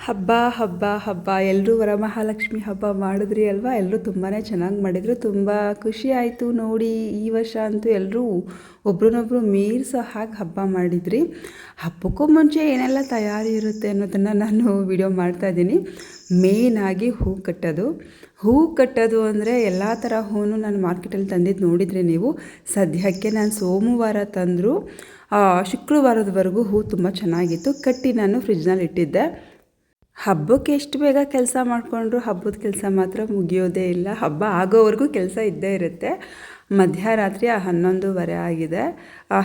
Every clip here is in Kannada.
ಹಬ್ಬ ಹಬ್ಬ ಹಬ್ಬ ಎಲ್ಲರೂ ವರಮಹಾಲಕ್ಷ್ಮಿ ಹಬ್ಬ ಮಾಡಿದ್ರಿ ಅಲ್ವಾ. ಎಲ್ಲರೂ ತುಂಬಾ ಚೆನ್ನಾಗಿ ಮಾಡಿದರು. ತುಂಬ ಖುಷಿ ಆಯಿತು ನೋಡಿ. ಈ ವರ್ಷ ಅಂತೂ ಎಲ್ಲರೂ ಒಬ್ರನ್ನೊಬ್ರು ಮೀರಿಸೋ ಹಾಗೆ ಹಬ್ಬ ಮಾಡಿದ್ರಿ. ಹಬ್ಬಕ್ಕೂ ಮುಂಚೆ ಏನೆಲ್ಲ ತಯಾರಿ ಇರುತ್ತೆ ಅನ್ನೋದನ್ನು ನಾನು ವಿಡಿಯೋ ಮಾಡ್ತಾಯಿದ್ದೀನಿ. ಮೇಯ್ನಾಗಿ ಹೂ ಕಟ್ಟೋದು ಅಂದರೆ ಎಲ್ಲ ಥರ ಹೂನು ನಾನು ಮಾರ್ಕೆಟಲ್ಲಿ ತಂದಿದ್ದು ನೋಡಿದರೆ ನೀವು. ಸದ್ಯಕ್ಕೆ ನಾನು ಸೋಮವಾರ ತಂದರು, ಶುಕ್ರವಾರದವರೆಗೂ ಹೂ ತುಂಬ ಚೆನ್ನಾಗಿತ್ತು. ಕಟ್ಟಿ ನಾನು ಫ್ರಿಜ್ನಲ್ಲಿ ಇಟ್ಟಿದ್ದೆ. ಹಬ್ಬಕ್ಕೆ ಎಷ್ಟು ಬೇಗ ಕೆಲಸ ಮಾಡಿಕೊಂಡ್ರು ಹಬ್ಬದ ಕೆಲಸ ಮಾತ್ರ ಮುಗಿಯೋದೇ ಇಲ್ಲ. ಹಬ್ಬ ಆಗೋವರೆಗೂ ಕೆಲಸ ಇದ್ದೇ ಇರುತ್ತೆ. ಮಧ್ಯರಾತ್ರಿ 11:30 ಆಗಿದೆ.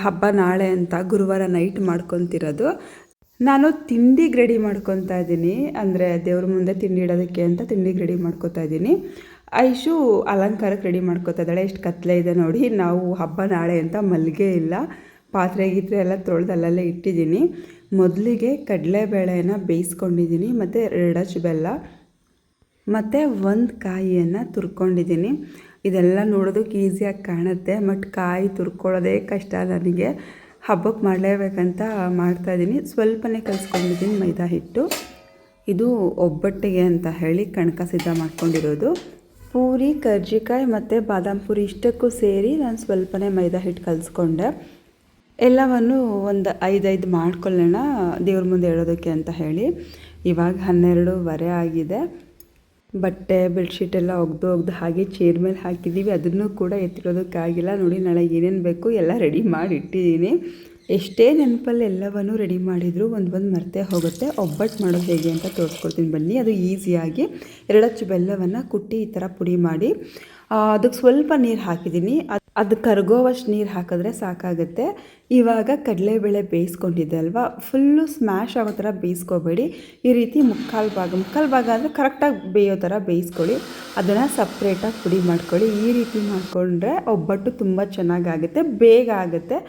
ಹಬ್ಬ ನಾಳೆ ಅಂತ ಗುರುವಾರ ನೈಟ್ ಮಾಡ್ಕೊತಿರೋದು. ನಾನು ತಿಂಡಿಗೆ ರೆಡಿ ಮಾಡ್ಕೊತಾ ಇದ್ದೀನಿ. ಅಂದರೆ ದೇವ್ರ ಮುಂದೆ ತಿಂಡಿ ಇಡೋದಕ್ಕೆ ಅಂತ ತಿಂಡಿಗೆ ರೆಡಿ ಮಾಡ್ಕೊತಾ ಇದ್ದೀನಿ. ಐಶು ಅಲಂಕಾರಕ್ಕೆ ರೆಡಿ ಮಾಡ್ಕೊತಾ ಇದ್ದಾಳೆ. ಎಷ್ಟು ಕತ್ಲೆ ಇದೆ ನೋಡಿ. ನಾವು ಹಬ್ಬ ನಾಳೆ ಅಂತ ಮಲ್ಲಿಗೆ ಇಲ್ಲ, ಪಾತ್ರೆ ಗೀತ್ರೆ ಎಲ್ಲ ತೊಳೆದು ಅಲ್ಲಲ್ಲೇ ಇಟ್ಟಿದ್ದೀನಿ. ಮೊದಲಿಗೆ ಕಡಲೆಬೇಳೆನ ಬೇಯಿಸ್ಕೊಂಡಿದ್ದೀನಿ ಮತ್ತು 2 ಅಚ್ಚು ಬೆಲ್ಲ ಮತ್ತು 1 ಕಾಯಿಯನ್ನು ತುರ್ಕೊಂಡಿದ್ದೀನಿ. ಇದೆಲ್ಲ ನೋಡೋದಕ್ಕೆ ಈಸಿಯಾಗಿ ಕಾಣುತ್ತೆ, ಬಟ್ ಕಾಯಿ ತುರ್ಕೊಳ್ಳೋದೇ ಕಷ್ಟ ನನಗೆ. ಹಬ್ಬಕ್ಕೆ ಮಾಡಲೇಬೇಕಂತ ಮಾಡ್ತಾಯಿದ್ದೀನಿ. ಸ್ವಲ್ಪನೇ ಕಲಿಸ್ಕೊಂಡಿದ್ದೀನಿ ಮೈದಾ ಹಿಟ್ಟು. ಇದು ಒಬ್ಬಟ್ಟಿಗೆ ಅಂತ ಹೇಳಿ ಕಣಕ ಸಿದ್ಧ ಮಾಡ್ಕೊಂಡಿರೋದು. ಪೂರಿ, ಕರ್ಜಿಕಾಯಿ ಮತ್ತು ಬಾದಾಮ್ ಪೂರಿ ಇಷ್ಟಕ್ಕೂ ಸೇರಿ ನಾನು ಸ್ವಲ್ಪನೇ ಮೈದಾ ಹಿಟ್ಟು ಕಲಿಸ್ಕೊಂಡೆ. ಎಲ್ಲವನ್ನು ಒಂದು 5 ಮಾಡ್ಕೊಳ್ಳೋಣ ದೇವ್ರ ಮುಂದೆ ಇಡೋದಕ್ಕೆ ಅಂತ ಹೇಳಿ. ಇವಾಗ 12:15 ಆಗಿದೆ. ಬಟ್ಟೆ ಬೆಡ್ಶೀಟ್ ಎಲ್ಲ ಒಗ್ದು ಹಾಗೆ ಚೇರ್ ಮೇಲೆ ಹಾಕಿದ್ದೀವಿ. ಅದನ್ನು ಕೂಡ ಎತ್ತಿಡೋದಕ್ಕಾಗಿಲ್ಲ ನೋಡಿ. ನಾಳೆ ಏನೇನು ಬೇಕು ಎಲ್ಲ ರೆಡಿ ಮಾಡಿ ಇಟ್ಟಿದ್ದೀನಿ. ಎಷ್ಟೇ ನೆನಪಲ್ಲಿ ಎಲ್ಲವನ್ನೂ ರೆಡಿ ಮಾಡಿದರೂ ಒಂದು ಮರೆತೇ ಹೋಗುತ್ತೆ. ಒಬ್ಬಟ್ಟು ಮಾಡೋದು ಹೇಗೆ ಅಂತ ತೋರಿಸ್ಕೊಡ್ತೀನಿ ಬನ್ನಿ. ಅದು ಈಸಿಯಾಗಿ 2 ಅಚ್ಚು ಬೆಲ್ಲವನ್ನು ಕುಟ್ಟಿ ಈ ಥರ ಪುಡಿ ಮಾಡಿ ಅದಕ್ಕೆ ಸ್ವಲ್ಪ ನೀರು ಹಾಕಿದ್ದೀನಿ. ಅದು ಕರಗೋವಷ್ಟು ನೀರು ಹಾಕಿದ್ರೆ ಸಾಕಾಗುತ್ತೆ. ಇವಾಗ ಕಡಲೆಬೇಳೆ ಬೇಯಿಸ್ಕೊಂಡಿದ್ದೆ ಅಲ್ವಾ, ಫುಲ್ಲು ಸ್ಮ್ಯಾಶ್ ಆಗೋ ಥರ ಬೇಯಿಸ್ಕೋಬೇಡಿ. ಈ ರೀತಿ ಮುಕ್ಕಾಲು ಭಾಗ ಅಂದರೆ ಕರೆಕ್ಟಾಗಿ ಬೇಯೋ ಥರ ಬೇಯಿಸ್ಕೊಳ್ಳಿ. ಅದನ್ನು ಸಪ್ರೇಟಾಗಿ ಪುಡಿ ಮಾಡ್ಕೊಳ್ಳಿ. ಈ ರೀತಿ ಮಾಡಿಕೊಂಡ್ರೆ ಒಬ್ಬಟ್ಟು ತುಂಬ ಚೆನ್ನಾಗಾಗುತ್ತೆ, ಬೇಗ ಆಗುತ್ತೆ.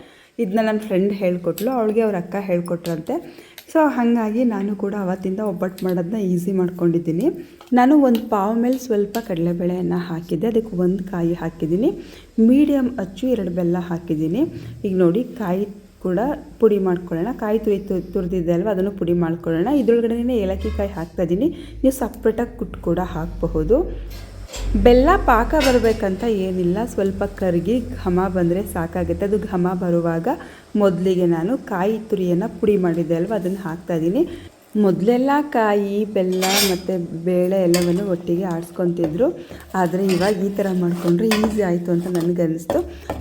ಇದನ್ನ ನನ್ನ ಫ್ರೆಂಡ್ ಹೇಳ್ಕೊಟ್ಲು, ಅವಳಿಗೆ ಅವ್ರ ಅಕ್ಕ ಹೇಳ್ಕೊಟ್ರಂತೆ. ಸೊ ಹಾಗಾಗಿ ನಾನು ಕೂಡ ಅವತ್ತಿಂದ ಒಬ್ಬಟ್ಟು ಮಾಡೋದನ್ನ ಈಸಿ ಮಾಡ್ಕೊಂಡಿದ್ದೀನಿ. ನಾನು 1 ಪಾವ್ ಮೇಲೆ ಸ್ವಲ್ಪ ಕಡಲೆಬೇಳೆಯನ್ನು ಹಾಕಿದ್ದೆ. ಅದಕ್ಕೆ 1 ಕಾಯಿ ಹಾಕಿದ್ದೀನಿ. ಮೀಡಿಯಮ್ ಅಚ್ಚು 2 ಬೆಲ್ಲ ಹಾಕಿದ್ದೀನಿ. ಈಗ ನೋಡಿ, ಕಾಯಿ ಕೂಡ ಪುಡಿ ಮಾಡ್ಕೊಳ್ಳೋಣ. ಕಾಯಿ ತುರಿದಿದ್ದೆ ಅಲ್ವ, ಅದನ್ನು ಪುಡಿ ಮಾಡ್ಕೊಳ್ಳೋಣ. ಇದ್ರೊಳಗಡೆ ಏಲಕ್ಕಿ ಕಾಯಿ ಹಾಕ್ತಾಯಿದ್ದೀನಿ. ನೀವು ಸಪ್ರೇಟಾಗಿ ಕುಟ್ಟು ಕೂಡ ಹಾಕಬಹುದು. ಬೆಲ್ಲ ಪಾಕ ಬರಬೇಕಂತ ಏನಿಲ್ಲ, ಸ್ವಲ್ಪ ಕರಗಿ ಘಮ ಬಂದರೆ ಸಾಕಾಗುತ್ತೆ. ಅದು ಘಮ ಬರುವಾಗ ಮೊದಲಿಗೆ ನಾನು ಕಾಯಿ ತುರಿಯನ್ನು ಪುಡಿ ಮಾಡಿದ್ದೆ ಅಲ್ವ, ಅದನ್ನು ಹಾಕ್ತಾಯಿದ್ದೀನಿ. ಮೊದಲೆಲ್ಲ ಕಾಯಿ, ಬೆಲ್ಲ ಮತ್ತು ಬೇಳೆ ಎಲ್ಲವನ್ನು ಒಟ್ಟಿಗೆ ಆಡಿಸ್ಕೊತಿದ್ರು. ಆದರೆ ಇವಾಗ ಈ ಥರ ಮಾಡಿಕೊಂಡ್ರೆ ಈಸಿ ಆಯಿತು ಅಂತ ನನಗನ್ನಿಸ್ತು.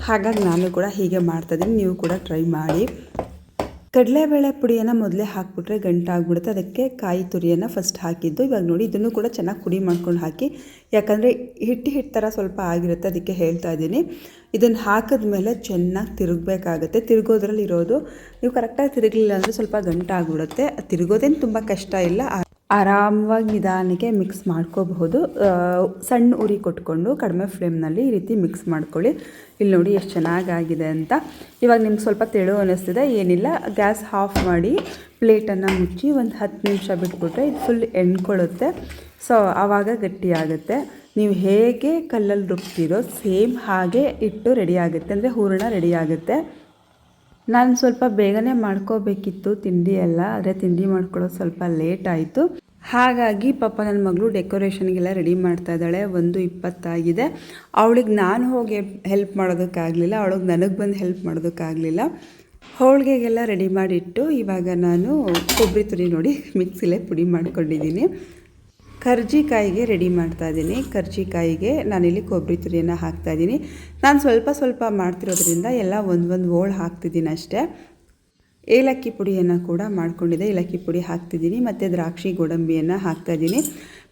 ಹಾಗಾಗಿ ನಾನು ಕೂಡ ಹೀಗೆ ಮಾಡ್ತಾಯಿದ್ದೀನಿ. ನೀವು ಕೂಡ ಟ್ರೈ ಮಾಡಿ. ಕಡಲೆಬೇಳೆ ಪುಡಿಯನ್ನು ಮೊದಲೇ ಹಾಕಿಬಿಟ್ರೆ ಗಂಟಾಗ್ಬಿಡುತ್ತೆ. ಅದಕ್ಕೆ ಕಾಯಿ ತುರಿಯನ್ನು ಫಸ್ಟ್ ಹಾಕಿದ್ದು. ಇವಾಗ ನೋಡಿ, ಇದನ್ನು ಕೂಡ ಚೆನ್ನಾಗಿ ಪುಡಿ ಮಾಡ್ಕೊಂಡು ಹಾಕಿ. ಯಾಕಂದರೆ ಹಿಟ್ಟು ಥರ ಸ್ವಲ್ಪ ಆಗಿರುತ್ತೆ, ಅದಕ್ಕೆ ಹೇಳ್ತಾ ಇದ್ದೀನಿ. ಇದನ್ನು ಹಾಕಿದ್ಮೇಲೆ ಚೆನ್ನಾಗಿ ತಿರುಗಬೇಕಾಗತ್ತೆ. ತಿರುಗೋದ್ರಲ್ಲಿ ಇರೋದು, ನೀವು ಕರೆಕ್ಟಾಗಿ ತಿರುಗಲಿಲ್ಲ ಅಂದರೆ ಸ್ವಲ್ಪ ಗಂಟಾಗ್ಬಿಡುತ್ತೆ. ತಿರುಗೋದೇನು ತುಂಬ ಕಷ್ಟ ಇಲ್ಲ, ಆರಾಮವಾಗಿ ನಿಧಾನಕ್ಕೆ ಮಿಕ್ಸ್ ಮಾಡ್ಕೋಬಹುದು. ಸಣ್ಣ ಉರಿ ಕೊಟ್ಕೊಂಡು ಕಡಿಮೆ ಫ್ಲೇಮ್ನಲ್ಲಿ ಈ ರೀತಿ ಮಿಕ್ಸ್ ಮಾಡ್ಕೊಳ್ಳಿ. ಇಲ್ಲಿ ನೋಡಿ ಎಷ್ಟು ಚೆನ್ನಾಗಾಗಿದೆ ಅಂತ. ಇವಾಗ ನಿಮ್ಗೆ ಸ್ವಲ್ಪ ತೆಳು ಅನ್ನಿಸ್ತಿದೆ, ಏನಿಲ್ಲ, ಗ್ಯಾಸ್ ಆಫ್ ಮಾಡಿ ಪ್ಲೇಟನ್ನು ಮುಚ್ಚಿ ಒಂದು 10 ನಿಮಿಷ ಬಿಟ್ಬಿಟ್ರೆ ಇದು ಫುಲ್ ಎಣ್ಕೊಳ್ಳುತ್ತೆ. ಸೊ ಆವಾಗ ಗಟ್ಟಿಯಾಗುತ್ತೆ. ನೀವು ಹೇಗೆ ಕಲ್ಲಲ್ಲಿ ರುಬ್ತೀರೋ ಸೇಮ್ ಹಾಗೆ ಇಟ್ಟು ರೆಡಿ ಆಗುತ್ತೆ, ಅಂದರೆ ಹೂರಣ ರೆಡಿ ಆಗುತ್ತೆ. ನಾನು ಸ್ವಲ್ಪ ಬೇಗನೆ ಮಾಡ್ಕೋಬೇಕಿತ್ತು ತಿಂಡಿ ಎಲ್ಲ, ಆದರೆ ತಿಂಡಿ ಮಾಡ್ಕೊಳ್ಳೋದು ಸ್ವಲ್ಪ ಲೇಟ್ ಆಯಿತು. ಹಾಗಾಗಿ ಪಾಪ ನನ್ನ ಮಗಳು ಡೆಕೋರೇಷನ್ಗೆಲ್ಲ ರೆಡಿ ಮಾಡ್ತಾ ಇದ್ದಾಳೆ. 1:20 ಆಗಿದೆ. ಅವಳಿಗೆ ನಾನು ಹೋಗಿ ಹೆಲ್ಪ್ ಮಾಡೋದಕ್ಕಾಗಲಿಲ್ಲ, ಅವಳಿಗೆ ನನಗೆ ಬಂದು ಹೆಲ್ಪ್ ಮಾಡೋದಕ್ಕಾಗಲಿಲ್ಲ. ಹೋಳಿಗೆಗೆಲ್ಲ ರೆಡಿ ಮಾಡಿಟ್ಟು ಇವಾಗ ನಾನು ಕೊಬ್ಬರಿ ತುರಿ ನೋಡಿ ಮಿಕ್ಸಿಲೇ ಪುಡಿ ಮಾಡ್ಕೊಂಡಿದ್ದೀನಿ. ಕರ್ಜಿಕಾಯಿಗೆ ರೆಡಿ ಮಾಡ್ತಾಯಿದ್ದೀನಿ. ಕರ್ಜಿಕಾಯಿಗೆ ನಾನಿಲ್ಲಿ ಕೊಬ್ಬರಿ ತುರಿಯನ್ನು ಹಾಕ್ತಾಯಿದ್ದೀನಿ. ನಾನು ಸ್ವಲ್ಪ ಮಾಡ್ತಿರೋದ್ರಿಂದ ಎಲ್ಲ ಒಂದು ಹೋಳು ಹಾಕ್ತಿದ್ದೀನಿ ಅಷ್ಟೇ. ಏಲಕ್ಕಿ ಪುಡಿಯನ್ನು ಕೂಡ ಮಾಡ್ಕೊಂಡಿದ್ದೆ, ಏಲಕ್ಕಿ ಪುಡಿ ಹಾಕ್ತಿದ್ದೀನಿ. ಮತ್ತು ದ್ರಾಕ್ಷಿ ಗೋಡಂಬಿಯನ್ನು ಹಾಕ್ತಾಯಿದ್ದೀನಿ.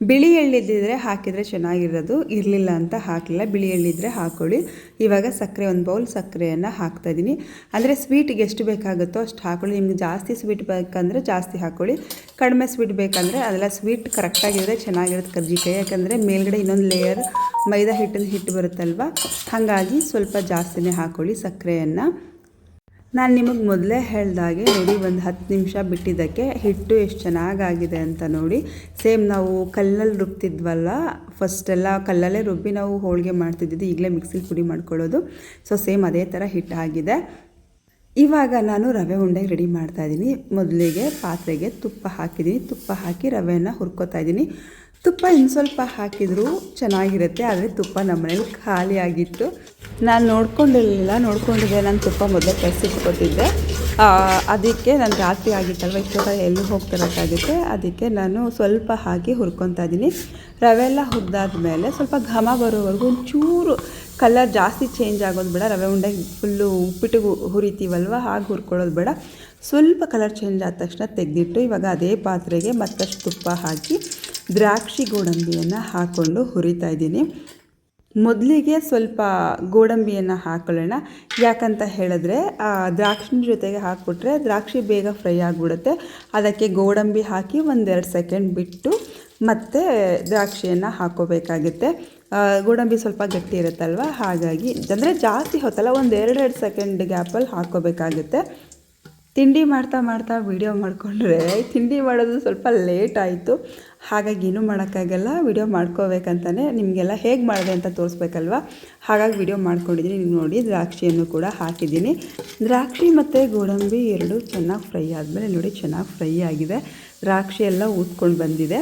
ಬಿಳಿ ಎಳ್ಳಿದ್ದಿದ್ರೆ ಹಾಕಿದರೆ ಚೆನ್ನಾಗಿರೋದು, ಇರಲಿಲ್ಲ ಅಂತ ಹಾಕಲಿಲ್ಲ. ಬಿಳಿ ಎಳ್ಳಿದ್ರೆ ಹಾಕ್ಕೊಳ್ಳಿ. ಇವಾಗ ಸಕ್ಕರೆ, 1 ಬೌಲ್ ಸಕ್ಕರೆಯನ್ನು ಹಾಕ್ತಾಯಿದ್ದೀನಿ. ಅಂದರೆ ಸ್ವೀಟಿಗೆ ಎಷ್ಟು ಬೇಕಾಗುತ್ತೋ ಅಷ್ಟು ಹಾಕ್ಕೊಳ್ಳಿ. ನಿಮ್ಗೆ ಜಾಸ್ತಿ ಸ್ವೀಟ್ ಬೇಕಂದರೆ ಜಾಸ್ತಿ ಹಾಕ್ಕೊಳ್ಳಿ, ಕಡಿಮೆ ಸ್ವೀಟ್ ಬೇಕಂದರೆ ಅದೆಲ್ಲ ಸ್ವೀಟ್ ಕರೆಕ್ಟಾಗಿದ್ರೆ ಚೆನ್ನಾಗಿರುತ್ತೆ ಕರ್ಜಿಕಾಯಿ. ಯಾಕಂದರೆ ಮೇಲ್ಗಡೆ ಇನ್ನೊಂದು ಲೇಯರ್ ಮೈದಾ ಹಿಟ್ಟು ಬರುತ್ತಲ್ವ, ಹಾಗಾಗಿ ಸ್ವಲ್ಪ ಜಾಸ್ತಿನೇ ಹಾಕ್ಕೊಳ್ಳಿ ಸಕ್ಕರೆಯನ್ನು. ನಾನು ನಿಮಗೆ ಮೊದಲೇ ಹೇಳ್ದಾಗೆ ನೋಡಿ, ಒಂದು 10 ನಿಮಿಷ ಬಿಟ್ಟಿದ್ದಕ್ಕೆ ಹಿಟ್ಟು ಎಷ್ಟು ಚೆನ್ನಾಗಾಗಿದೆ ಅಂತ ನೋಡಿ. ಸೇಮ್ ನಾವು ಕಲ್ಲಲ್ಲಿ ರುಬ್ತಿದ್ವಲ್ಲ, ಫಸ್ಟೆಲ್ಲ ಕಲ್ಲಲ್ಲೇ ರುಬ್ಬಿ ನಾವು ಹೋಳಿಗೆ ಮಾಡ್ತಿದ್ದಿದ್ದು, ಈಗಲೇ ಮಿಕ್ಸಿಲಿ ಪುಡಿ ಮಾಡ್ಕೊಳ್ಳೋದು. ಸೊ ಸೇಮ್ ಅದೇ ಥರ ಹಿಟ್ಟು ಆಗಿದೆ. ಇವಾಗ ನಾನು ರವೆ ಉಂಡೆಗೆ ರೆಡಿ ಮಾಡ್ತಾಯಿದ್ದೀನಿ. ಮೊದಲಿಗೆ ಪಾತ್ರೆಗೆ ತುಪ್ಪ ಹಾಕಿದ್ದೀನಿ. ತುಪ್ಪ ಹಾಕಿ ರವೆಯನ್ನು ಹುರ್ಕೋತಾ ಇದ್ದೀನಿ. ತುಪ್ಪ ಇನ್ನು ಸ್ವಲ್ಪ ಹಾಕಿದರೂ ಚೆನ್ನಾಗಿರುತ್ತೆ, ಆದರೆ ತುಪ್ಪ ನಮ್ಮನೇಲಿ ಖಾಲಿ ಆಗಿತ್ತು. ನಾನು ನೋಡ್ಕೊಂಡಿದ್ದೆ ನಾನು ತುಪ್ಪ ಮೊದಲೇ ಕಸಿಟ್ಕೊತಿದ್ದೆ. ಅದಕ್ಕೆ ನಾನು ರಾತ್ರಿ ಆಗಿತ್ತಲ್ವ, ಇಷ್ಟೊತ್ತ ಎಲ್ಲೂ ಹೋಗ್ತಿರೋಕ್ಕಾಗುತ್ತೆ. ಅದಕ್ಕೆ ನಾನು ಸ್ವಲ್ಪ ಹಾಕಿ ಹುರ್ಕೊತಾ ಇದ್ದೀನಿ. ರವೆ ಎಲ್ಲ ಹುರಿದಾದ್ಮೇಲೆ ಸ್ವಲ್ಪ ಘಮ ಬರೋವರೆಗೂ ಒಂಚೂರು ಕಲರ್ ಜಾಸ್ತಿ ಚೇಂಜ್ ಆಗೋದು ಬೇಡ. ರವೆ ಉಂಡೆ ಫುಲ್ಲು ಉಪ್ಪಿಟ್ಟಿಗೆ ಹುರಿತೀವಲ್ವ, ಹಾಗೆ ಹುರ್ಕೊಳ್ಳೋದು ಬೇಡ. ಸ್ವಲ್ಪ ಕಲರ್ ಚೇಂಜ್ ಆದ ತಕ್ಷಣ ತೆಗೆದಿಟ್ಟು ಇವಾಗ ಅದೇ ಪಾತ್ರೆಗೆ ಮತ್ತಷ್ಟು ತುಪ್ಪ ಹಾಕಿ ದ್ರಾಕ್ಷಿ ಗೋಡಂಬಿಯನ್ನು ಹಾಕ್ಕೊಂಡು ಹುರಿತಾ ಇದ್ದೀನಿ. ಮೊದಲಿಗೆ ಸ್ವಲ್ಪ ಗೋಡಂಬಿಯನ್ನು ಹಾಕೊಳ್ಳೋಣ. ಯಾಕಂತ ಹೇಳಿದ್ರೆ ದ್ರಾಕ್ಷಿ ಜೊತೆಗೆ ಹಾಕ್ಬಿಟ್ರೆ ದ್ರಾಕ್ಷಿ ಬೇಗ ಫ್ರೈ ಆಗಿಬಿಡುತ್ತೆ. ಅದಕ್ಕೆ ಗೋಡಂಬಿ ಹಾಕಿ 1-2 ಸೆಕೆಂಡ್ ಬಿಟ್ಟು ಮತ್ತೆ ದ್ರಾಕ್ಷಿಯನ್ನು ಹಾಕ್ಕೋಬೇಕಾಗುತ್ತೆ. ಗೋಡಂಬಿ ಸ್ವಲ್ಪ ಗಟ್ಟಿ ಇರುತ್ತಲ್ವ, ಹಾಗಾಗಿ ಅಂದರೆ ಜಾಸ್ತಿ ಹೊತ್ತಲ್ಲ, 1-2 ಸೆಕೆಂಡ್ ಗ್ಯಾಪಲ್ಲಿ ಹಾಕ್ಕೋಬೇಕಾಗುತ್ತೆ. ತಿಂಡಿ ಮಾಡ್ತಾ ವೀಡಿಯೋ ಮಾಡಿಕೊಂಡ್ರೆ ತಿಂಡಿ ಮಾಡೋದು ಸ್ವಲ್ಪ ಲೇಟ್ ಆಯಿತು. ಹಾಗಾಗಿ ಏನೂ ಮಾಡೋಕ್ಕಾಗಲ್ಲ, ವೀಡಿಯೋ ಮಾಡ್ಕೋಬೇಕಂತಲೇ ನಿಮಗೆಲ್ಲ ಹೇಗೆ ಮಾಡಿದೆ ಅಂತ ತೋರಿಸ್ಬೇಕಲ್ವ, ಹಾಗಾಗಿ ವೀಡಿಯೋ ಮಾಡ್ಕೊಂಡಿದ್ದೀನಿ. ನೀವು ನೋಡಿ ದ್ರಾಕ್ಷಿಯನ್ನು ಕೂಡ ಹಾಕಿದ್ದೀನಿ. ದ್ರಾಕ್ಷಿ ಮತ್ತು ಗೋಡಂಬಿ ಎರಡೂ ಚೆನ್ನಾಗಿ ಫ್ರೈ ಆದಮೇಲೆ ನೋಡಿ ಚೆನ್ನಾಗಿ ಫ್ರೈ ಆಗಿದೆ. ದ್ರಾಕ್ಷಿ ಎಲ್ಲ ಊದ್ಕೊಂಡು ಬಂದಿದೆ.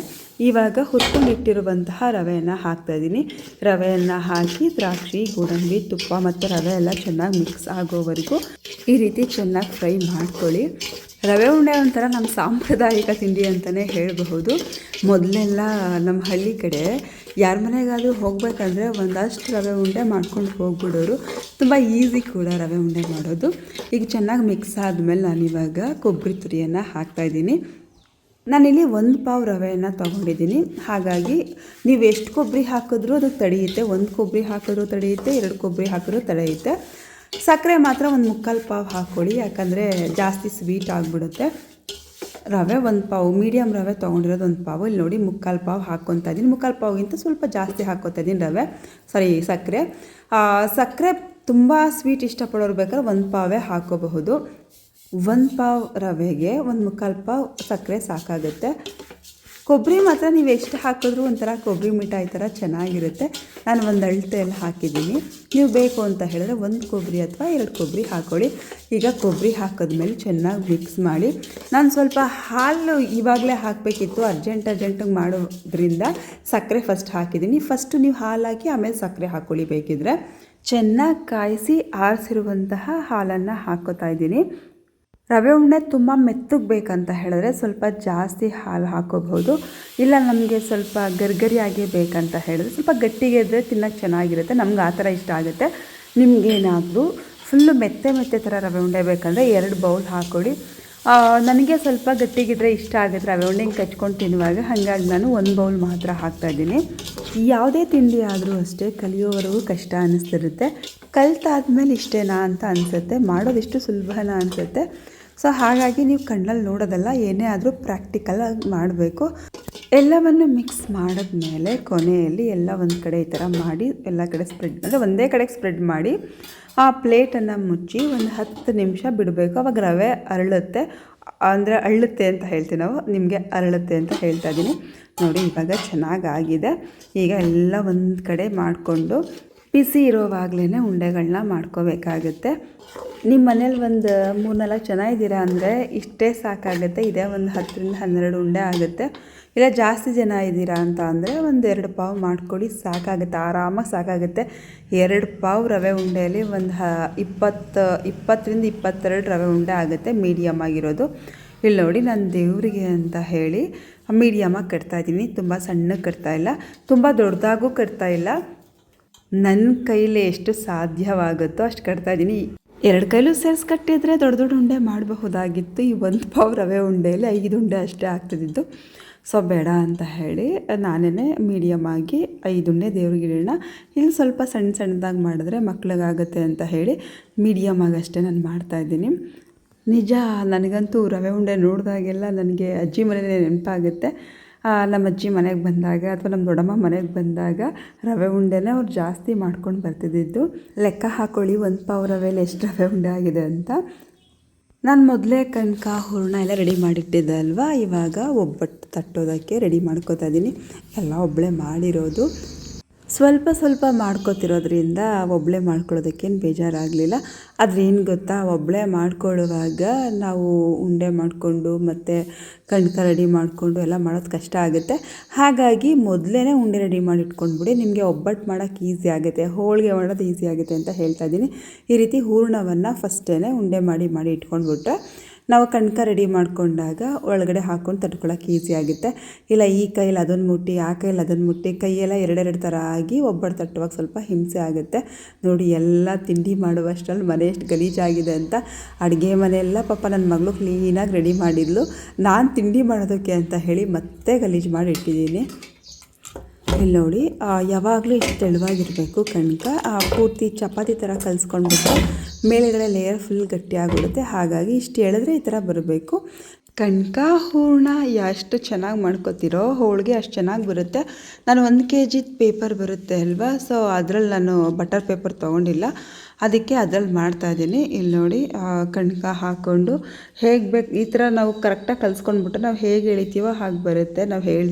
ಇವಾಗ ಹುರ್ಕೊಂಡಿಟ್ಟಿರುವಂತಹ ರವೆಯನ್ನು ಹಾಕ್ತಾಯಿದ್ದೀನಿ. ರವೆಯನ್ನು ಹಾಕಿ ದ್ರಾಕ್ಷಿ, ಗೋಡಂಬಿ, ತುಪ್ಪ ಮತ್ತು ರವೆ ಎಲ್ಲ ಚೆನ್ನಾಗಿ ಮಿಕ್ಸ್ ಆಗೋವರೆಗೂ ಈ ರೀತಿ ಚೆನ್ನಾಗಿ ಫ್ರೈ ಮಾಡ್ಕೊಳ್ಳಿ. ರವೆ ಉಂಡೆ ಒಂಥರ ನಮ್ಮ ಸಾಂಪ್ರದಾಯಿಕ ತಿಂಡಿ ಅಂತಲೇ ಹೇಳಬಹುದು. ಮೊದಲೆಲ್ಲ ನಮ್ಮ ಹಳ್ಳಿ ಕಡೆ ಯಾರ ಮನೆಗಾದರೂ ಹೋಗಬೇಕಂದ್ರೆ ಒಂದಷ್ಟು ರವೆ ಉಂಡೆ ಮಾಡ್ಕೊಂಡು ಹೋಗ್ಬಿಡೋರು. ತುಂಬ ಈಸಿ ಕೂಡ ರವೆ ಉಂಡೆ ಮಾಡೋದು. ಈಗ ಚೆನ್ನಾಗಿ ಮಿಕ್ಸ್ ಆದಮೇಲೆ ನಾನಿವಾಗ ಕೊಬ್ಬರಿ ತುರಿಯನ್ನು ಹಾಕ್ತಾಯಿದ್ದೀನಿ. ನಾನಿಲ್ಲಿ 1 ಪಾವ್ ರವೆಯನ್ನು ತೊಗೊಂಡಿದ್ದೀನಿ. ಹಾಗಾಗಿ ನೀವು ಎಷ್ಟು ಕೊಬ್ಬರಿ ಹಾಕಿದ್ರೂ ಅದು ತಡೆಯುತ್ತೆ. 1 ಕೊಬ್ಬರಿ ಹಾಕಿದ್ರೂ ತಡೆಯುತ್ತೆ, 2 ಕೊಬ್ಬರಿ ಹಾಕಿದ್ರೂ ತಡೆಯುತ್ತೆ. ಸಕ್ಕರೆ ಮಾತ್ರ 1/4 ಪಾವ್ ಹಾಕ್ಕೊಳ್ಳಿ, ಯಾಕಂದರೆ ಜಾಸ್ತಿ ಸ್ವೀಟ್ ಆಗಿಬಿಡುತ್ತೆ. ರವೆ 1 ಪಾವ್, ಮೀಡಿಯಮ್ ರವೆ ತೊಗೊಂಡಿರೋದು 1 ಪಾವು. ಇಲ್ಲಿ ನೋಡಿ 3/4 ಪಾವ್ ಹಾಕ್ಕೊತಾ ಇದ್ದೀನಿ. 3/4 ಪಾವ್ಗಿಂತ ಸ್ವಲ್ಪ ಜಾಸ್ತಿ ಹಾಕ್ಕೊತಾ ಇದ್ದೀನಿ ಸಕ್ಕರೆ ತುಂಬ ಸ್ವೀಟ್ ಇಷ್ಟಪಡೋರು ಬೇಕಾದ್ರೆ 1 ಪಾವೇ ಹಾಕ್ಕೋಬಹುದು. 1 ಪಾವ್ ರವೆಗೆ 1/4 ಪಾವ್ ಸಕ್ಕರೆ ಸಾಕಾಗುತ್ತೆ. ಕೊಬ್ಬರಿ ಮಾತ್ರ ನೀವು ಎಷ್ಟು ಹಾಕಿದ್ರೂ ಒಂಥರ ಕೊಬ್ಬರಿ ಮಿಠಾಯಿ ಥರ ಚೆನ್ನಾಗಿರುತ್ತೆ. ನಾನು 1 ಅಳತೆಯಲ್ಲಿ ಹಾಕಿದ್ದೀನಿ. ನೀವು ಬೇಕು ಅಂತ ಹೇಳಿದ್ರೆ 1 ಕೊಬ್ಬರಿ ಅಥವಾ 2 ಕೊಬ್ಬರಿ ಹಾಕ್ಕೊಳ್ಳಿ. ಈಗ ಕೊಬ್ಬರಿ ಹಾಕಿದ್ಮೇಲೆ ಚೆನ್ನಾಗಿ ಮಿಕ್ಸ್ ಮಾಡಿ. ನಾನು ಸ್ವಲ್ಪ ಹಾಲು ಇವಾಗಲೇ ಹಾಕಬೇಕಿತ್ತು, ಅರ್ಜೆಂಟಿಗೆ ಮಾಡೋದ್ರಿಂದ ಸಕ್ಕರೆ ಫಸ್ಟ್ ಹಾಕಿದ್ದೀನಿ. ಫಸ್ಟು ನೀವು ಹಾಲು ಹಾಕಿ ಆಮೇಲೆ ಸಕ್ಕರೆ ಹಾಕ್ಕೊಳ್ಳಿ. ಬೇಕಿದ್ರೆ ಚೆನ್ನಾಗಿ ಕಾಯಿಸಿ ಆರಿಸಿರುವಂತಹ ಹಾಲನ್ನು ಹಾಕ್ಕೋತಾ ಇದ್ದೀನಿ. ರವೆ ಉಂಡೆ ತುಂಬ ಮೆತ್ತಗೆ ಬೇಕಂತ ಹೇಳಿದ್ರೆ ಸ್ವಲ್ಪ ಜಾಸ್ತಿ ಹಾಲು ಹಾಕೋಬಹುದು. ಇಲ್ಲ ನಮಗೆ ಸ್ವಲ್ಪ ಗರಿಗರಿಯಾಗಿ ಬೇಕಂತ ಹೇಳಿದ್ರೆ ಸ್ವಲ್ಪ ಗಟ್ಟಿಗೆ ಇದ್ದರೆ ತಿನ್ನೋಕ್ಕೆ ಚೆನ್ನಾಗಿರುತ್ತೆ. ನಮ್ಗೆ ಆ ಥರ ಇಷ್ಟ ಆಗುತ್ತೆ. ನಿಮಗೇನಾದರೂ ಫುಲ್ಲು ಮೆತ್ತೆ ಥರ ರವೆ ಉಂಡೆ ಬೇಕಂದರೆ 2 ಬೌಲ್ ಹಾಕ್ಕೊಳ್ಳಿ. ನನಗೆ ಸ್ವಲ್ಪ ಗಟ್ಟಿಗಿದ್ರೆ ಇಷ್ಟ ಆಗುತ್ತೆ ರವೆ ಉಂಡೆ ಕಚ್ಕೊಂಡು ತಿನ್ನುವಾಗ, ಹಾಗಾಗಿ ನಾನು 1 ಬೌಲ್ ಮಾತ್ರ ಹಾಕ್ತಾಯಿದ್ದೀನಿ. ಯಾವುದೇ ತಿಂಡಿ ಆದರೂ ಅಷ್ಟೇ ಕಲಿಯೋವರೆಗೂ ಕಷ್ಟ ಅನ್ನಿಸ್ತಿರುತ್ತೆ. ಕಲಿತಾದ್ಮೇಲೆ ಇಷ್ಟೇನಾ ಅಂತ ಅನಿಸುತ್ತೆ, ಮಾಡೋದಿಷ್ಟು ಸುಲಭನಾ ಅನಿಸುತ್ತೆ. ಸೊ ಹಾಗಾಗಿ ನೀವು ಕಣ್ಣಲ್ಲಿ ನೋಡೋದಲ್ಲ, ಏನೇ ಆದರೂ ಪ್ರಾಕ್ಟಿಕಲಾಗಿ ಮಾಡಬೇಕು. ಎಲ್ಲವನ್ನು ಮಿಕ್ಸ್ ಮಾಡಿದ್ಮೇಲೆ ಕೊನೆಯಲ್ಲಿ ಎಲ್ಲ ಒಂದು ಕಡೆ ಈ ಥರ ಮಾಡಿ ಎಲ್ಲ ಕಡೆ ಸ್ಪ್ರೆಡ್, ಅಂದರೆ ಒಂದೇ ಕಡೆಗೆ ಸ್ಪ್ರೆಡ್ ಮಾಡಿ ಆ ಪ್ಲೇಟನ್ನು ಮುಚ್ಚಿ 10 ನಿಮಿಷ ಬಿಡಬೇಕು. ಅವಾಗ ರವೆ ಅರಳುತ್ತೆ, ಅಂದರೆ ಅರಳುತ್ತೆ ಅಂತ ಹೇಳ್ತೀವಿ ನಾವು, ನಿಮಗೆ ಅರಳುತ್ತೆ ಅಂತ ಹೇಳ್ತಾ ಇದ್ದೀನಿ. ನೋಡಿ ಇವಾಗ ಚೆನ್ನಾಗಾಗಿದೆ. ಈಗ ಎಲ್ಲ ಒಂದು ಕಡೆ ಮಾಡಿಕೊಂಡು ಬಿಸಿ ಇರೋವಾಗಲೇ ಉಂಡೆಗಳನ್ನ ಮಾಡ್ಕೋಬೇಕಾಗುತ್ತೆ. ನಿಮ್ಮ ಮನೇಲಿ ಒಂದು 3-4 ಜನ ಇದ್ದೀರಾ ಅಂದರೆ ಇಷ್ಟೇ ಸಾಕಾಗುತ್ತೆ. ಇದೇ ಒಂದು 10-12 ಉಂಡೆ ಆಗುತ್ತೆ. ಇಲ್ಲ ಜಾಸ್ತಿ ಜನ ಇದ್ದೀರಾ ಅಂತ ಅಂದರೆ 1-2 ಪಾವ್ ಮಾಡ್ಕೊಳ್ಳಿ, ಸಾಕಾಗುತ್ತೆ, ಆರಾಮಾಗಿ ಸಾಕಾಗುತ್ತೆ. 2 ಪಾವ್ ರವೆ ಉಂಡೆಯಲ್ಲಿ ಒಂದು 20-22 ರವೆ ಉಂಡೆ ಆಗುತ್ತೆ, ಮೀಡಿಯಮ್ ಆಗಿರೋದು. ಇಲ್ಲಿ ನೋಡಿ ನಾನು ದೇವರಿಗೆ ಅಂತ ಹೇಳಿ ಮೀಡಿಯಮಾಗಿ ಕಟ್ತಾಯಿದ್ದೀನಿ. ತುಂಬ ಸಣ್ಣಗೆ ಕಟ್ತಾಯಿಲ್ಲ, ತುಂಬ ದೊಡ್ಡದಾಗೂ ಕಟ್ತಾಯಿಲ್ಲ. ನನ್ನ ಕೈಲಿ ಎಷ್ಟು ಸಾಧ್ಯವಾಗುತ್ತೋ ಅಷ್ಟು ಕಟ್ತಾಯಿದ್ದೀನಿ. 2 ಕೈಲೂ ಸೇರಿಸಿ ಕಟ್ಟಿದರೆ ದೊಡ್ಡ ಉಂಡೆ ಮಾಡಬಹುದಾಗಿತ್ತು. ಈ 1 ಪಾವ್ ರವೆ ಉಂಡೆಯಲ್ಲಿ 5 ಉಂಡೆ ಅಷ್ಟೇ ಆಗ್ತಿದ್ದು. ಸೊ ಬೇಡ ಅಂತ ಹೇಳಿ ನಾನೇ ಮೀಡಿಯಮಾಗಿ 5 ಉಂಡೆ ದೇವ್ರಿಗಿಡೋಣ. ಇಲ್ಲಿ ಸ್ವಲ್ಪ ಸಣ್ಣದಾಗಿ ಮಾಡಿದ್ರೆ ಮಕ್ಳಿಗಾಗುತ್ತೆ ಅಂತ ಹೇಳಿ ಮೀಡಿಯಮಾಗಿ ಅಷ್ಟೇ ನಾನು ಮಾಡ್ತಾಯಿದ್ದೀನಿ. ನಿಜ ನನಗಂತೂ ರವೆ ಉಂಡೆ ನೋಡಿದಾಗೆಲ್ಲ ನನಗೆ ಅಜ್ಜಿ ಮನೇಲಿ ನೆನಪಾಗುತ್ತೆ. ನಮ್ಮ ಅಜ್ಜಿ ಮನೆಗೆ ಬಂದಾಗ ಅಥವಾ ನಮ್ಮ ದೊಡ್ಡಮ್ಮ ಮನೆಗೆ ಬಂದಾಗ ರವೆ ಉಂಡೆನೇ ಅವ್ರು ಜಾಸ್ತಿ ಮಾಡ್ಕೊಂಡು ಬರ್ತಿದ್ದಿದ್ದು. ಲೆಕ್ಕ ಹಾಕ್ಕೊಳ್ಳಿ 1 ಪಾವ್ ರವೆಯಲ್ಲಿ ಎಷ್ಟು ರವೆ ಉಂಡೆ ಆಗಿದೆ ಅಂತ. ನಾನು ಮೊದಲೇ ಕನಕ ಹೂರಣ ಎಲ್ಲ ರೆಡಿ ಮಾಡಿಟ್ಟಿದ್ದೆ ಅಲ್ವಾ, ಇವಾಗ ಒಬ್ಬಟ್ಟು ತಟ್ಟೋದಕ್ಕೆ ರೆಡಿ ಮಾಡ್ಕೋತಾ ಇದ್ದೀನಿ. ಎಲ್ಲ ಒಬ್ಬಳೇ ಮಾಡಿರೋದು. ಸ್ವಲ್ಪ ಸ್ವಲ್ಪ ಮಾಡ್ಕೊತಿರೋದ್ರಿಂದ ಒಬ್ಬಳೇ ಮಾಡ್ಕೊಳ್ಳೋದಕ್ಕೇನು ಬೇಜಾರಾಗಲಿಲ್ಲ. ಆದರೆ ಏನು ಗೊತ್ತಾ, ಒಬ್ಬಳೇ ಮಾಡ್ಕೊಳ್ಳುವಾಗ ನಾವು ಉಂಡೆ ಮಾಡಿಕೊಂಡು ಮತ್ತು ಕಣ್ಕ ರೆಡಿ ಮಾಡಿಕೊಂಡು ಎಲ್ಲ ಮಾಡೋದು ಕಷ್ಟ ಆಗುತ್ತೆ. ಹಾಗಾಗಿ ಮೊದಲೇ ಉಂಡೆ ರೆಡಿ ಮಾಡಿ ಇಟ್ಕೊಂಡ್ಬಿಡಿ, ನಿಮಗೆ ಒಬ್ಬಟ್ಟು ಮಾಡೋಕ್ಕೆ ಈಸಿ ಆಗುತ್ತೆ, ಹೋಳಿಗೆ ಮಾಡೋದು ಈಸಿ ಆಗುತ್ತೆ ಅಂತ ಹೇಳ್ತಾ ಇದ್ದೀನಿ. ಈ ರೀತಿ ಹೂರಣವನ್ನು ಫಸ್ಟೇ ಉಂಡೆ ಮಾಡಿ ಇಟ್ಕೊಂಡ್ಬಿಟ್ರೆ ನಾವು ಕಣ್ಕ ರೆಡಿ ಮಾಡಿಕೊಂಡಾಗ ಒಳಗಡೆ ಹಾಕ್ಕೊಂಡು ತಟ್ಕೊಳ್ಳೋಕೆ ಈಸಿ ಆಗುತ್ತೆ. ಇಲ್ಲ ಈ ಕೈಯಲ್ಲಿ ಅದನ್ನು ಮುಟ್ಟಿ ಆ ಕೈಯಲ್ಲಿ ಅದನ್ನು ಮುಟ್ಟಿ ಕೈಯೆಲ್ಲ ಎರಡೆರಡು ಥರ ಆಗಿ ಒಬ್ಬಟ್ಟು ತಟ್ಟುವಾಗ ಸ್ವಲ್ಪ ಹಿಂಸೆ ಆಗುತ್ತೆ. ನೋಡಿ ಎಲ್ಲ ತಿಂಡಿ ಮಾಡುವಷ್ಟರಲ್ಲಿ ಮನೆ ಎಷ್ಟು ಗಲೀಜಾಗಿದೆ ಅಂತ. ಅಡುಗೆ ಮನೆಯೆಲ್ಲ ಪಾಪ ನನ್ನ ಮಗಳು ಕ್ಲೀನಾಗಿ ರೆಡಿ ಮಾಡಿದ್ಲು, ನಾನು ತಿಂಡಿ ಮಾಡೋದಕ್ಕೆ ಅಂತ ಹೇಳಿ ಮತ್ತೆ ಗಲೀಜು ಮಾಡಿ ಇಟ್ಟಿದ್ದೀನಿ. ಇಲ್ಲಿ ನೋಡಿ, ಯಾವಾಗಲೂ ಇಷ್ಟು ತೆಳುವಾಗಿರಬೇಕು ಕಣ್ಕ. ಪೂರ್ತಿ ಚಪಾತಿ ಥರ ಕಲಿಸ್ಕೊಂಡ್ಬಿಟ್ಟು ಮೇಲೆಗಡೆ ಲೇಯರ್ ಫುಲ್ ಗಟ್ಟಿಯಾಗ್ಬಿಡುತ್ತೆ. ಹಾಗಾಗಿ ಇಷ್ಟು ಎಳೆದ್ರೆ ಈ ಥರ ಬರಬೇಕು. ಕಣ್ಕ ಹೂರಣ ಎಷ್ಟು ಚೆನ್ನಾಗಿ ಮಾಡ್ಕೊತಿರೋ ಹೋಳಿಗೆ ಅಷ್ಟು ಚೆನ್ನಾಗಿ ಬರುತ್ತೆ. ನಾನು 1 kg ಪೇಪರ್ ಬರುತ್ತೆ ಅಲ್ವಾ, ಸೊ ಅದರಲ್ಲಿ ನಾನು ಬಟರ್ ಪೇಪರ್ ತೊಗೊಂಡಿಲ್ಲ, ಅದಕ್ಕೆ ಅದ್ರಲ್ಲಿ ಮಾಡ್ತಾಯಿದ್ದೀನಿ. ಇಲ್ಲಿ ನೋಡಿ, ಕಣ್ಕ ಹಾಕ್ಕೊಂಡು ಹೇಗೆ ಬೇಕು ಈ ಥರ ನಾವು ಕರೆಕ್ಟಾಗಿ ಕಲಿಸ್ಕೊಂಡ್ಬಿಟ್ರೆ ನಾವು ಹೇಗೆ ಎಳಿತೀವೋ ಹಾಗೆ ಬರುತ್ತೆ, ನಾವು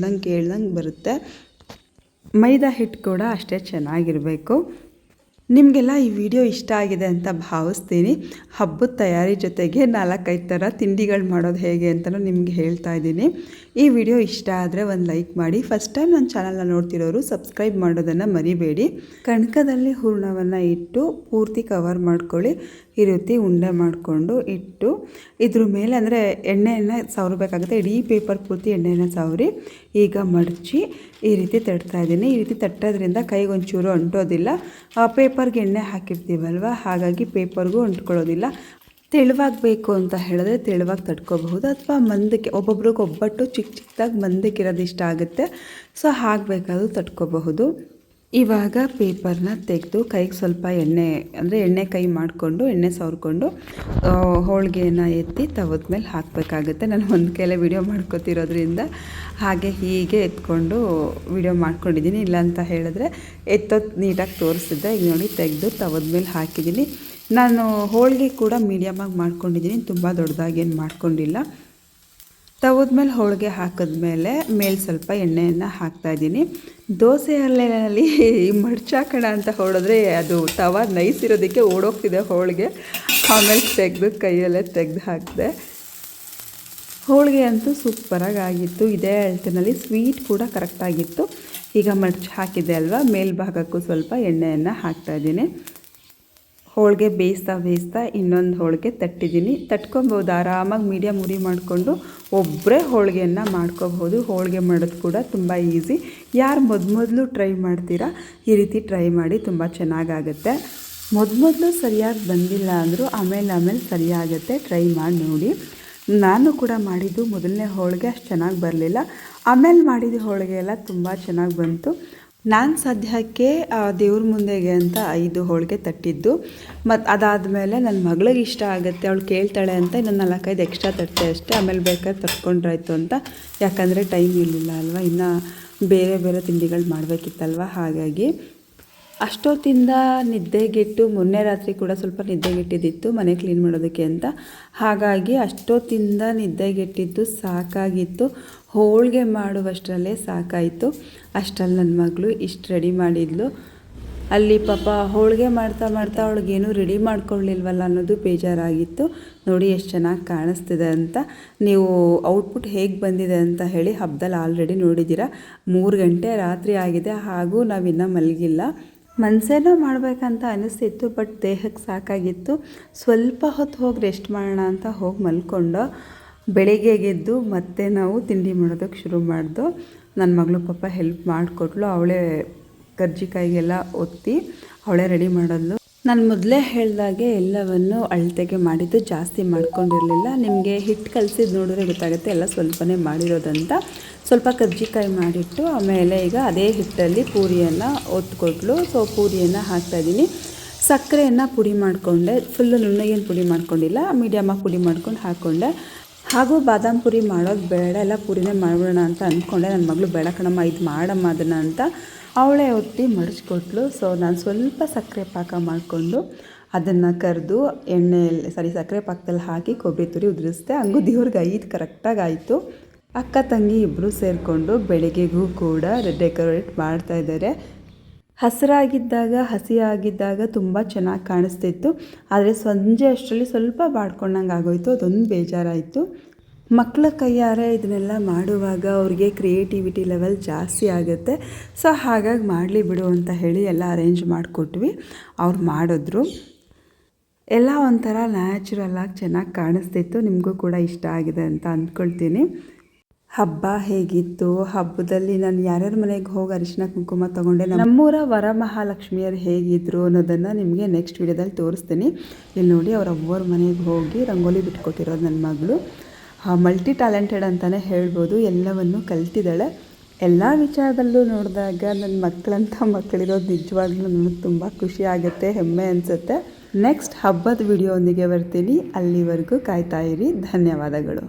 ಕೇಳ್ದಂಗೆ ಬರುತ್ತೆ. ಮೈದಾ ಹಿಟ್ಟು ಕೂಡ ಅಷ್ಟೇ ಚೆನ್ನಾಗಿರಬೇಕು. ನಿಮಗೆಲ್ಲ ಈ ವಿಡಿಯೋ ಇಷ್ಟ ಆಗಿದೆ ಅಂತ ಭಾವಿಸ್ತೀನಿ. ಹಬ್ಬದ ತಯಾರಿ ಜೊತೆಗೆ 4-5 ಥರ ತಿಂಡಿಗಳು ಮಾಡೋದು ಹೇಗೆ ಅಂತಲೂ ನಿಮಗೆ ಹೇಳ್ತಾ ಇದ್ದೀನಿ. ಈ ವಿಡಿಯೋ ಇಷ್ಟ ಆದರೆ ಒಂದು ಲೈಕ್ ಮಾಡಿ. ಫಸ್ಟ್ ಟೈಮ್ ನನ್ನ ಚಾನಲ್ನ ನೋಡ್ತಿರೋರು ಸಬ್ಸ್ಕ್ರೈಬ್ ಮಾಡೋದನ್ನು ಮರಿಬೇಡಿ. ಕಣ್ಕದಲ್ಲಿ ಹೂರಣವನ್ನು ಇಟ್ಟು ಪೂರ್ತಿ ಕವರ್ ಮಾಡ್ಕೊಳ್ಳಿ. ಈ ರೀತಿ ಉಂಡೆ ಮಾಡಿಕೊಂಡು ಇಟ್ಟು ಇದ್ರ ಮೇಲೆ ಅಂದರೆ ಎಣ್ಣೆಯನ್ನು ಸವರಬೇಕಾಗುತ್ತೆ. ಇಡೀ ಪೇಪರ್ ಪೂರ್ತಿ ಎಣ್ಣೆಯನ್ನು ಸವರಿ ಈಗ ಮಡಚಿ ಈ ರೀತಿ ತಟ್ತಾಯಿದ್ದೀನಿ. ಈ ರೀತಿ ತಟ್ಟೋದ್ರಿಂದ ಕೈಗೊಂಚೂರು ಅಂಟೋದಿಲ್ಲ. ಪೇಪರ್ಗೆ ಎಣ್ಣೆ ಹಾಕಿರ್ತೀವಲ್ವ, ಹಾಗಾಗಿ ಪೇಪರ್ಗೂ ಅಂಟ್ಕೊಳ್ಳೋದಿಲ್ಲ. ತೆಳುವಾಗಬೇಕು ಅಂತ ಹೇಳಿದ್ರೆ ತೆಳುವಾಗಿ ತಟ್ಕೋಬಹುದು, ಅಥವಾ ಮಂದಕ್ಕೆ, ಒಬ್ಬೊಬ್ರಿಗೆ ಒಬ್ಬಟ್ಟು ಚಿಕ್ಕದಾಗಿ ಮಂದಕ್ಕಿರೋದು ಇಷ್ಟ ಆಗುತ್ತೆ, ಸೊ ಹಾಕಬೇಕಾದ್ರೂ ತಟ್ಕೋಬಹುದು. ಇವಾಗ ಪೇಪರ್ನ ತೆಗೆದು ಕೈಗೆ ಸ್ವಲ್ಪ ಎಣ್ಣೆ ಕೈ ಮಾಡಿಕೊಂಡು ಎಣ್ಣೆ ಸವರ್ಕೊಂಡು ಹೋಳಿಗೆಯನ್ನು ಎತ್ತಿ ತವದ ಮೇಲೆ ಹಾಕಬೇಕಾಗುತ್ತೆ. ನಾನು ಒಂದು ಕೈಲೇ ವಿಡಿಯೋ ಮಾಡ್ಕೊತಿರೋದ್ರಿಂದ ಹೀಗೆ ಎತ್ಕೊಂಡು ವಿಡಿಯೋ ಮಾಡ್ಕೊಂಡಿದ್ದೀನಿ. ಇಲ್ಲ ಅಂತ ಹೇಳಿದ್ರೆ ಎತ್ತೋದು ನೀಟಾಗಿ ತೋರಿಸ್ತಿದ್ದೆ. ಈಗ ನೋಡಿ ತೆಗೆದು ತವದ ಮೇಲೆ ಹಾಕಿದ್ದೀನಿ. ನಾನು ಹೋಳಿಗೆ ಕೂಡ ಮೀಡಿಯಮಾಗಿ ಮಾಡ್ಕೊಂಡಿದ್ದೀನಿ, ತುಂಬ ದೊಡ್ಡದಾಗೇನು ಮಾಡ್ಕೊಂಡಿಲ್ಲ. ತವದ ಮೇಲೆ ಹೋಳಿಗೆ ಹಾಕಿದ್ಮೇಲೆ ಮೇಲೆ ಸ್ವಲ್ಪ ಎಣ್ಣೆಯನ್ನು ಹಾಕ್ತಾಯಿದ್ದೀನಿ. ದೋಸೆ ಹಲ್ಲೆನಲ್ಲಿ ಮಡ್ಚಾಕೋಣ ಅಂತ ಹೊಡೆದ್ರೆ ಅದು ತವ ನೈಸ್ ಇರೋದಕ್ಕೆ ಓಡೋಗ್ತಿದೆ ಹೋಳಿಗೆ. ಆಮೇಲೆ ತೆಗೆದು ಕೈಯಲ್ಲೇ ತೆಗೆದು ಹಾಕಿದೆ. ಹೋಳಿಗೆ ಅಂತೂ ಸೂಪರಾಗಿ ಆಗಿತ್ತು. ಇದೇ ಅಳತೆನಲ್ಲಿ ಸ್ವೀಟ್ ಕೂಡ ಕರೆಕ್ಟಾಗಿತ್ತು. ಈಗ ಮಡ್ಚಿ ಹಾಕಿದೆ ಅಲ್ವಾ, ಮೇಲ್ಭಾಗಕ್ಕೂ ಸ್ವಲ್ಪ ಎಣ್ಣೆಯನ್ನು ಹಾಕ್ತಾಯಿದ್ದೀನಿ. ಹೋಳಿಗೆ ಬೇಯಿಸ್ತಾ ಇನ್ನೊಂದು ಹೋಳಿಗೆ ತಟ್ಟಿದ್ದೀನಿ. ತಟ್ಕೊಬೋದು, ಆರಾಮಾಗಿ ಮೀಡಿಯಮ್ ಉರಿ ಮಾಡಿಕೊಂಡು ಒಬ್ಬರೇ ಹೋಳಿಗೆಯನ್ನು ಮಾಡ್ಕೋಬಹುದು. ಹೋಳಿಗೆ ಮಾಡೋದು ಕೂಡ ತುಂಬ ಈಸಿ. ಯಾರು ಮೊದಲು ಟ್ರೈ ಮಾಡ್ತೀರಾ ಈ ರೀತಿ ಟ್ರೈ ಮಾಡಿ, ತುಂಬ ಚೆನ್ನಾಗಾಗುತ್ತೆ. ಮೊದಲು ಸರಿಯಾಗಿ ಬಂದಿಲ್ಲ ಅಂದರೂ ಆಮೇಲೆ ಸರಿಯಾಗುತ್ತೆ. ಟ್ರೈ ಮಾಡಿ ನೋಡಿ. ನಾನು ಕೂಡ ಮಾಡಿದ್ದು ಮೊದಲನೇ ಹೋಳಿಗೆ ಅಷ್ಟು ಚೆನ್ನಾಗಿ ಬರಲಿಲ್ಲ, ಆಮೇಲೆ ಮಾಡಿದ ಹೋಳಿಗೆ ಎಲ್ಲ ತುಂಬ ಚೆನ್ನಾಗಿ ಬಂತು. ನಾನು ಸದ್ಯಕ್ಕೆ ದೇವ್ರ ಮುಂದೆಗೆ ಅಂತ 5 ಹೋಳಿಗೆ ತಟ್ಟಿದ್ದು. ಮತ್ತು ಅದಾದಮೇಲೆ ನನ್ನ ಮಗಳಿಗೆ ಇಷ್ಟ ಆಗುತ್ತೆ, ಅವಳು ಕೇಳ್ತಾಳೆ ಅಂತ ಇನ್ನೊಂದು 4-5 ಎಕ್ಸ್ಟ್ರಾ ತಟ್ಟೆ ಅಷ್ಟೇ. ಆಮೇಲೆ ಬೇಕಾದ್ರೆ ತಟ್ಕೊಂಡ್ರಾಯ್ತು ಅಂತ, ಯಾಕಂದರೆ ಟೈಮ್ ಇರಲಿಲ್ಲ ಅಲ್ವಾ, ಇನ್ನು ಬೇರೆ ತಿಂಡಿಗಳು ಮಾಡಬೇಕಿತ್ತಲ್ವ. ಹಾಗಾಗಿ ಅಷ್ಟೊತ್ತಿಂದ ನಿದ್ದೆಗೆಟ್ಟು, ಮೊನ್ನೆ ರಾತ್ರಿ ಕೂಡ ಸ್ವಲ್ಪ ನಿದ್ದೆಗೆಟ್ಟಿದ್ದಿತ್ತು ಮನೆ ಕ್ಲೀನ್ ಮಾಡೋದಕ್ಕೆ ಅಂತ. ಹಾಗಾಗಿ ಅಷ್ಟೊತ್ತಿಂದ ನಿದ್ದೆಗೆಟ್ಟಿದ್ದು ಸಾಕಾಗಿತ್ತು. ಹೋಳಿಗೆ ಮಾಡುವಷ್ಟರಲ್ಲೇ ಸಾಕಾಯಿತು. ಅಷ್ಟರಲ್ಲಿ ನನ್ನ ಮಗಳು ಇಷ್ಟು ರೆಡಿ ಮಾಡಿದ್ಲು. ಅಲ್ಲಿ ಪಾಪ ಹೋಳಿಗೆ ಮಾಡ್ತಾ ಅವಳಿಗೇನು ರೆಡಿ ಮಾಡ್ಕೊಳ್ಳಿಲ್ವಲ್ಲ ಅನ್ನೋದು ಬೇಜಾರಾಗಿತ್ತು. ನೋಡಿ ಎಷ್ಟು ಚೆನ್ನಾಗಿ ಕಾಣಿಸ್ತಿದೆ ಅಂತ. ನೀವು ಔಟ್ಪುಟ್ ಹೇಗೆ ಬಂದಿದೆ ಅಂತ ಹೇಳಿ ಹಬ್ಬದಲ್ಲಿ ಆಲ್ರೆಡಿ ನೋಡಿದ್ದೀರಾ. 3 ಗಂಟೆ ರಾತ್ರಿ ಆಗಿದೆ, ಹಾಗೂ ನಾವಿನ್ನೂ ಮಲಗಿಲ್ಲ. ಮನಸ್ಸೇನೋ ಮಾಡಬೇಕಂತ ಅನಿಸ್ತಿತ್ತು, ಬಟ್ ದೇಹಕ್ಕೆ ಸಾಕಾಗಿತ್ತು. ಸ್ವಲ್ಪ ಹೊತ್ತು ಹೋಗಿ ರೆಸ್ಟ್ ಮಾಡೋಣ ಅಂತ ಹೋಗಿ ಮಲ್ಕೊಂಡು ಬೆಳಿಗ್ಗೆ ಎದ್ದು ಮತ್ತೆ ನಾವು ತಿಂಡಿ ಮಾಡೋದಕ್ಕೆ ಶುರು ಮಾಡ್ದು. ನನ್ನ ಮಗಳು ಪಾಪ ಹೆಲ್ಪ್ ಮಾಡಿಕೊಟ್ಲು. ಅವಳೇ ಕರ್ಜಿಕಾಯಿಗೆಲ್ಲ ಒತ್ತಿ ಅವಳೇ ರೆಡಿ ಮಾಡೋದು. ನಾನು ಮೊದಲೇ ಹೇಳಿದಾಗೆ ಎಲ್ಲವನ್ನು ಅಳತೆಗೆ ಮಾಡಿದ್ದು, ಜಾಸ್ತಿ ಮಾಡ್ಕೊಂಡಿರಲಿಲ್ಲ. ನಿಮಗೆ ಹಿಟ್ಟು ಕಲಸಿದ್ದು ನೋಡಿದ್ರೆ ಗೊತ್ತಾಗುತ್ತೆ ಎಲ್ಲ ಸ್ವಲ್ಪನೇ ಮಾಡಿರೋದಂತ. ಸ್ವಲ್ಪ ಕರ್ಜಿಕಾಯಿ ಮಾಡಿಟ್ಟು ಆಮೇಲೆ ಈಗ ಅದೇ ಹಿಟ್ಟಲ್ಲಿ ಪೂರಿಯನ್ನು ಒತ್ಕೊಟ್ಲು. ಸೊ ಪೂರಿಯನ್ನು ಹಾಕ್ತಾಯಿದ್ದೀನಿ. ಸಕ್ಕರೆಯನ್ನು ಪುಡಿ ಮಾಡಿಕೊಂಡೆ, ಫುಲ್ಲು ನುಣ್ಣಗೇನು ಪುಡಿ ಮಾಡ್ಕೊಂಡಿಲ್ಲ, ಮೀಡಿಯಮಾಗಿ ಪುಡಿ ಮಾಡ್ಕೊಂಡು ಹಾಕ್ಕೊಂಡೆ. ಹಾಗೂ ಬಾದಾಮ್ ಪುರಿ ಮಾಡೋದು ಬೇಡ, ಎಲ್ಲ ಪುರಿನೇ ಮಾಡಿಬಿಡೋಣ ಅಂತ ಅಂದ್ಕೊಂಡೆ. ನನ್ನ ಮಗಳು ಬೇಡ ಕಣಮ್ಮ, ಇದು ಮಾಡಮ್ಮ ಅದನ್ನು ಅಂತ ಅವಳೇ ಒತ್ತಿ ಮಡಿಸ್ಕೊಟ್ಲು. ಸೊ ನಾನು ಸ್ವಲ್ಪ ಸಕ್ಕರೆ ಪಾಕ ಮಾಡಿಕೊಂಡು ಅದನ್ನು ಕರೆದು ಸಕ್ಕರೆ ಪಾಕದಲ್ಲಿ ಹಾಕಿ ಕೊಬ್ಬರಿ ತುರಿ ಉದುರಿಸ್ದೆ. ಹಂಗೂ ದೇವ್ರಿಗೆ 5 ಕರೆಕ್ಟಾಗಿ ಆಯಿತು. ಅಕ್ಕ ತಂಗಿ ಇಬ್ಬರು ಸೇರಿಕೊಂಡು ಬೆಳಿಗ್ಗೆಗೂ ಕೂಡ ಡೆಕೋರೇಟ್ ಮಾಡ್ತಾಯಿದ್ದಾರೆ. ಹಸಿರಾಗಿದ್ದಾಗ ಹಸಿಯಾಗಿದ್ದಾಗ ತುಂಬ ಚೆನ್ನಾಗಿ ಕಾಣಿಸ್ತಿತ್ತು. ಆದರೆ ಸಂಜೆ ಅಷ್ಟರಲ್ಲಿ ಸ್ವಲ್ಪ ಬಾಡ್ಕೊಂಡಂಗೆ ಆಗೋಯಿತು. ಅದೊಂದು ಬೇಜಾರಾಯಿತು. ಮಕ್ಕಳ ಕೈಯಾರೆ ಇದನ್ನೆಲ್ಲ ಮಾಡುವಾಗ ಅವ್ರಿಗೆ ಕ್ರಿಯೇಟಿವಿಟಿ ಲೆವೆಲ್ ಜಾಸ್ತಿ ಆಗುತ್ತೆ. ಸೊ ಹಾಗಾಗಿ ಮಾಡಲಿ ಬಿಡು ಅಂತ ಹೇಳಿ ಎಲ್ಲ ಅರೇಂಜ್ ಮಾಡಿಕೊಟ್ವಿ. ಅವ್ರು ಮಾಡಿದ್ರು. ಎಲ್ಲ ಒಂಥರ ನ್ಯಾಚುರಲಾಗಿ ಚೆನ್ನಾಗಿ ಕಾಣಿಸ್ತಿತ್ತು. ನಿಮಗೂ ಕೂಡ ಇಷ್ಟ ಆಗಿದೆ ಅಂತ ಅಂದ್ಕೊಳ್ತೀನಿ. ಹಬ್ಬ ಹೇಗಿತ್ತು, ಹಬ್ಬದಲ್ಲಿ ನಾನು ಯಾರ್ಯಾರ ಮನೆಗೆ ಹೋಗಿ ಅರಿಶಿನ ಕುಂಕುಮ ತೊಗೊಂಡೆ, ನಮ್ಮೂರ ವರಮಹಾಲಕ್ಷ್ಮಿಯರು ಹೇಗಿದ್ರು ಅನ್ನೋದನ್ನು ನಿಮಗೆ ನೆಕ್ಸ್ಟ್ ವಿಡಿಯೋದಲ್ಲಿ ತೋರಿಸ್ತೀನಿ. ಇಲ್ಲಿ ನೋಡಿ ಅವ್ರ ಅವ್ವರ ಮನೆಗೆ ಹೋಗಿ ರಂಗೋಲಿ ಬಿಟ್ಕೊಟ್ಟಿರೋದು ನನ್ನ ಮಗಳು. ಮಲ್ಟಿ ಟ್ಯಾಲೆಂಟೆಡ್ ಅಂತಲೇ ಹೇಳ್ಬೋದು. ಎಲ್ಲವನ್ನು ಕಲ್ತಿದ್ದಾಳೆ. ಎಲ್ಲ ವಿಚಾರದಲ್ಲೂ ನೋಡಿದಾಗ ನನ್ನ ಮಕ್ಕಳಿರೋದು ನಿಜವಾಗ್ಲೂ ನನಗೆ ತುಂಬ ಖುಷಿ ಆಗುತ್ತೆ, ಹೆಮ್ಮೆ ಅನಿಸುತ್ತೆ. ನೆಕ್ಸ್ಟ್ ಹಬ್ಬದ ವಿಡಿಯೋ ಒಂದಿಗೆ ಬರ್ತೀನಿ. ಅಲ್ಲಿವರೆಗೂ ಕಾಯ್ತಾ ಇರಿ. ಧನ್ಯವಾದಗಳು.